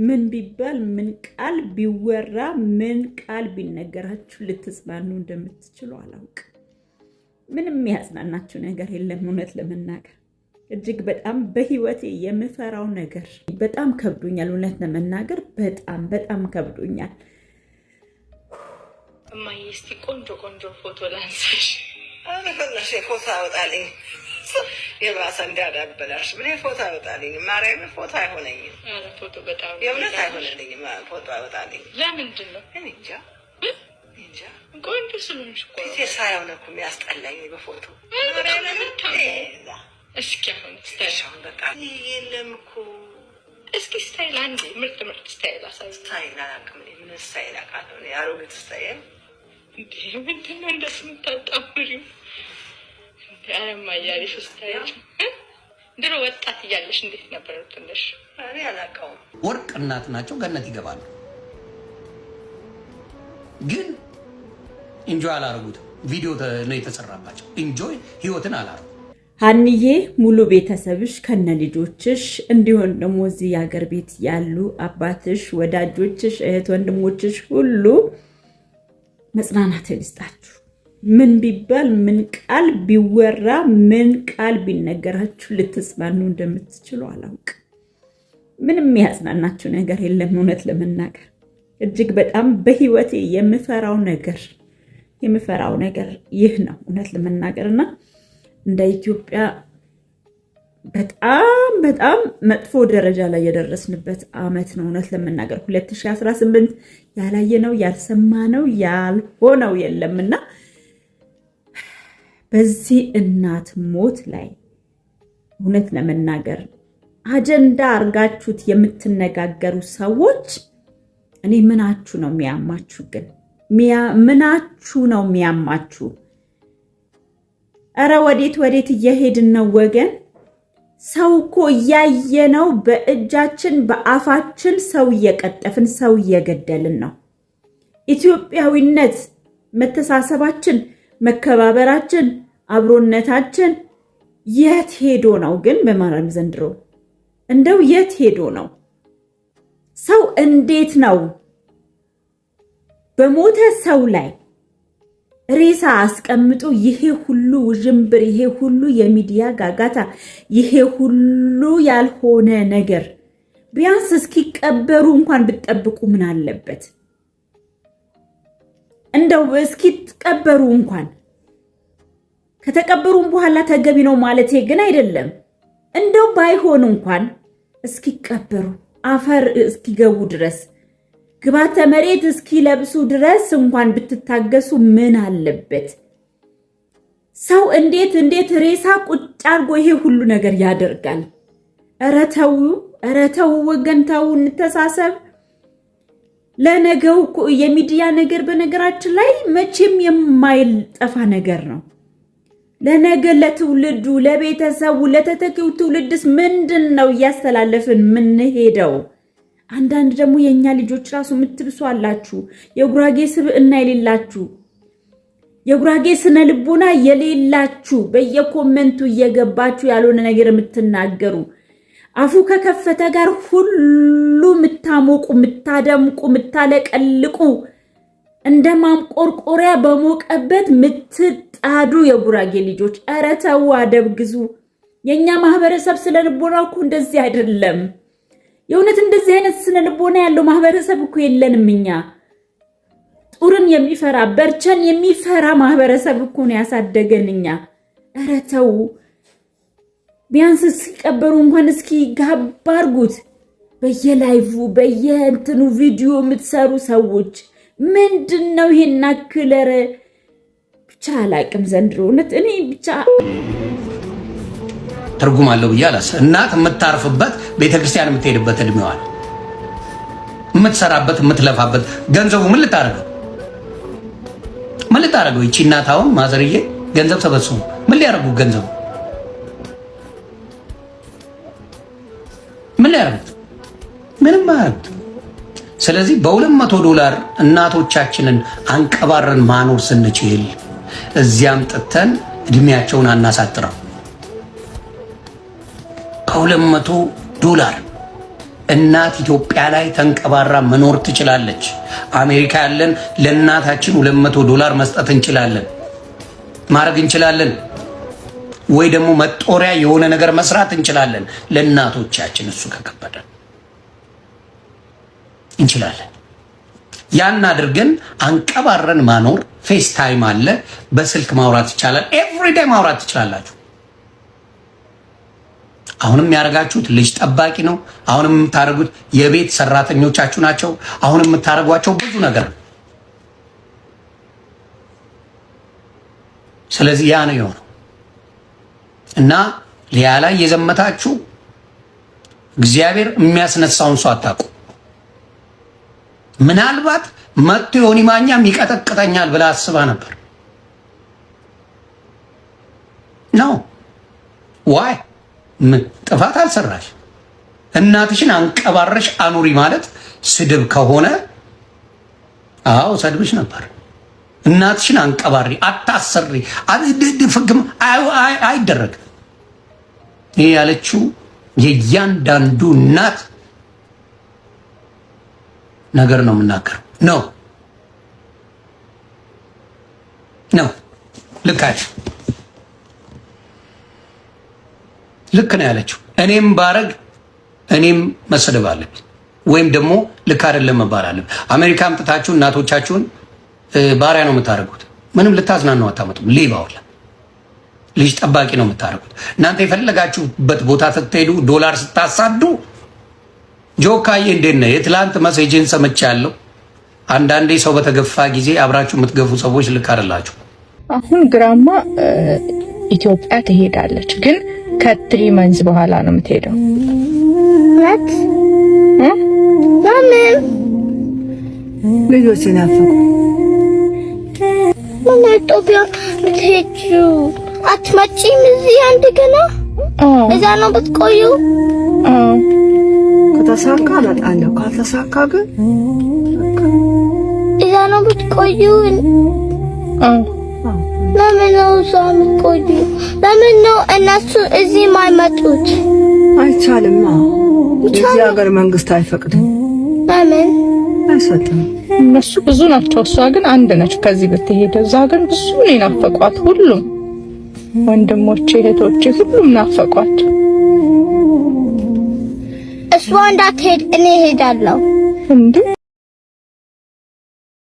ምን ቢባል ምን ቃል ቢወራ ምን ቃል ቢነገራችሁ ልትጽናኑ እንደምትችሉ አላውቅም። ምንም ያጽናናችሁ ነገር የለም። እውነት ለመናገር እጅግ በጣም በህይወቴ የምፈራው ነገር በጣም ከብዶኛል። እውነት ለመናገር በጣም ከብዶኛል። እማዬ እስቲ ቆንጆ ፎቶ ላንሳሽ። ፈለሽ ፎቶ አወጣልኝ። የባሰ እንዳዳበላሽ ምን ፎቶ አወጣልኝ። ማርያም ፎቶ አይሆነኝም። ፎቶ በጣም የእውነት አይሆነልኝም። ፎቶ አወጣልኝ። ለምንድን ነው? እኔ እንጃ ቆንጆ ስለሆንሽ እኮ ፊቴ ሳያው ነው እኮ የሚያስጠላኝ በፎቶ። እስኪ አሁን ስታይል በቃ የለም እኮ እስኪ ስታይል አንዴ ምርጥ ስታይል አሳይ። ስታይል አላውቅም። ምን ስታይል አውቃለሁ? አሮጊት ስታይል እንዴ? ምንድን ነው እንደሱ የምታጣምሪው? አረማያሪሽ ስታይል ድሮ ወጣት እያለሽ እንዴት ነበር ትንሽ? እኔ አላውቀውም። ወርቅ እናት ናቸው፣ ገነት ይገባሉ። ግን ኢንጆይ አላረጉትም። ቪዲዮ ነው የተሰራባቸው። ኢንጆይ ህይወትን አላረጉ። ሀንዬ ሙሉ ቤተሰብሽ ከነ ልጆችሽ እንዲሆን ደግሞ እዚህ የሀገር ቤት ያሉ አባትሽ፣ ወዳጆችሽ፣ እህት ወንድሞችሽ ሁሉ መጽናናት ይስጣችሁ። ምን ቢባል ምን ቃል ቢወራ ምን ቃል ቢነገራችሁ ልትጽናኑ እንደምትችሉ አላውቅም። ምንም ያጽናናችሁ ነገር የለም። እውነት ለመናገር እጅግ በጣም በህይወቴ የምፈራው ነገር ይህ ነው። እውነት ለመናገርና እንደ ኢትዮጵያ በጣም መጥፎ ደረጃ ላይ የደረስንበት አመት ነው። እውነት ለመናገር 2018 ያላየነው ያልሰማነው ያልሆነው የለምና በዚህ እናት ሞት ላይ እውነት ለመናገር አጀንዳ አርጋችሁት የምትነጋገሩ ሰዎች እኔ ምናችሁ ነው የሚያማችሁ? ግን ምናችሁ ነው የሚያማችሁ? እረ ወዴት እየሄድን ነው ወገን? ሰው እኮ እያየነው በእጃችን በአፋችን ሰው እየቀጠፍን ሰው እየገደልን ነው። ኢትዮጵያዊነት፣ መተሳሰባችን፣ መከባበራችን፣ አብሮነታችን የት ሄዶ ነው ግን? በማርያም ዘንድሮ እንደው የት ሄዶ ነው? ሰው እንዴት ነው በሞተ ሰው ላይ ሬሳ አስቀምጦ ይሄ ሁሉ ውዥንብር፣ ይሄ ሁሉ የሚዲያ ጋጋታ፣ ይሄ ሁሉ ያልሆነ ነገር ቢያንስ እስኪቀበሩ እንኳን ብትጠብቁ ምን አለበት? እንደው እስኪቀበሩ እንኳን ከተቀበሩም በኋላ ተገቢ ነው ማለት ግን አይደለም። እንደው ባይሆን እንኳን እስኪቀበሩ አፈር እስኪገቡ ድረስ ግባተ መሬት እስኪለብሱ ድረስ እንኳን ብትታገሱ ምን አለበት? ሰው እንዴት ሬሳ ቁጭ አርጎ ይሄ ሁሉ ነገር ያደርጋል? ኧረ ተው ወገን ተው፣ እንተሳሰብ። ለነገው የሚዲያ ነገር በነገራችን ላይ መቼም የማይጠፋ ነገር ነው። ለነገ ለትውልዱ፣ ለቤተሰቡ፣ ለተተኪው ትውልድስ ምንድን ነው እያስተላለፍን ምን ሄደው? አንዳንድ ደግሞ የኛ ልጆች ራሱ የምትብሱ አላችሁ። የጉራጌ ስብዕና የሌላችሁ፣ የጉራጌ ስነ ልቦና የሌላችሁ በየኮሜንቱ እየገባችሁ ያልሆነ ነገር የምትናገሩ አፉ ከከፈተ ጋር ሁሉ የምታሞቁ፣ የምታደምቁ፣ የምታለቀልቁ እንደ ማምቆርቆሪያ በሞቀበት የምትጣዱ የጉራጌ ልጆች ኧረ ተው፣ አደብ ግዙ። የኛ ማህበረሰብ ስነ ልቦና እኮ እንደዚህ አይደለም። የእውነት እንደዚህ አይነት ስነ ልቦና ያለው ማህበረሰብ እኮ የለንም እኛ። ጡርን የሚፈራ በርቸን የሚፈራ ማህበረሰብ እኮ ነው ያሳደገን እኛ። ኧረ ተው፣ ቢያንስ እስኪቀበሩ እንኳን እስኪ ጋብ አድርጉት። በየላይቭ በየእንትኑ ቪዲዮ የምትሰሩ ሰዎች ምንድነው ይሄን አክለረ? ብቻ አላቅም ዘንድሮ እውነት እኔ ብቻ ትርጉም አለው ብዬ አላስብም። እናት የምታርፍበት ቤተክርስቲያን የምትሄድበት እድሜዋል የምትሰራበት የምትለፋበት ገንዘቡ ምን ልታረገው? ይቺ እናት አሁን ማዘርዬ ገንዘብ ሰበስቡ ምን ሊያረጉ? ገንዘቡ ምን ሊያረጉት? ምንም ማለት። ስለዚህ $200 እናቶቻችንን አንቀባረን ማኖር ስንችል እዚያም ጥተን እድሜያቸውን አናሳጥረው። $200 እናት ኢትዮጵያ ላይ ተንቀባራ መኖር ትችላለች። አሜሪካ ያለን ለእናታችን $200 መስጠት እንችላለን፣ ማድረግ እንችላለን። ወይ ደግሞ መጦሪያ የሆነ ነገር መስራት እንችላለን ለእናቶቻችን። እሱ ከከበደን እንችላለን። ያን አድርገን አንቀባረን ማኖር። ፌስ ታይም አለ፣ በስልክ ማውራት ይቻላል። ኤቭሪዴይ ማውራት ትችላላችሁ። አሁንም ያደርጋችሁት ልጅ ጠባቂ ነው። አሁንም የምታደርጉት የቤት ሰራተኞቻችሁ ናቸው። አሁንም የምታደርጓቸው ብዙ ነገር ነው። ስለዚህ ያ ነው የሆነው እና ሊያ ላይ የዘመታችሁ እግዚአብሔር የሚያስነሳውን ሰው አታውቁ። ምናልባት መጥቶ ዮኒ ማኛም ይቀጠቅጠኛል ብላ አስባ ነበር ነው። ዋይ ጥፋት አልሰራሽ። እናትሽን አንቀባረሽ አኑሪ ማለት ስድብ ከሆነ አዎ ሰድብሽ ነበር። እናትሽን አንቀባሪ፣ አታሰሪ፣ ፍግም አይደረግም። ይሄ ያለችው የእያንዳንዱ እናት ነገር ነው የምናገረው። ነው ልክ አይደል? ልክ ነው ያለችው። እኔም ባረግ እኔም መሰደብ አለብኝ ወይም ደግሞ ልክ አይደለም መባል አለብኝ። አሜሪካ አምጥታችሁ እናቶቻችሁን ባሪያ ነው የምታደርጉት። ምንም ልታዝናኑ አታመጡም። ሌባውላ ልጅ ጠባቂ ነው የምታደርጉት። እናንተ የፈለጋችሁበት ቦታ ስትሄዱ ዶላር ስታሳዱ ጆካዬ እንዴት ነህ? የትላንት መሴጅን ሰምቻለሁ። አንዳንዴ ሰው በተገፋ ጊዜ አብራችሁ የምትገፉ ሰዎች ልክ አይደላችሁ። አሁን ግራማ ኢትዮጵያ ትሄዳለች፣ ግን ከ3 መንዝ በኋላ ነው የምትሄደው። ለምን ልጆች ናፈቁ? ምን ኢትዮጵያ ልትሄጂው አትመጪም? እዚህ አንድ ገና እዛ ነው ብትቆዩ? ከተሳካ እመጣለሁ፣ ካልተሳካ ግን እዛ ነው ብትቆዩ? ለምን ነው እዛ የምትቆዩ? ለምን ነው እነሱ እዚህ የማይመጡት? አይቻልማ። እዚህ ሀገር መንግስት አይፈቅድም። ለምን አይሰጥም? እነሱ ብዙ ናቸው፣ እሷ ግን አንድ ነች። ከዚህ ብትሄድ እዛ ግን ብዙ ነው ናፈቋት። ሁሉም ወንድሞቼ እህቶቼ ሁሉም ናፈቋት። እሷ እንዳትሄድ እኔ እሄዳለሁ። እንዴ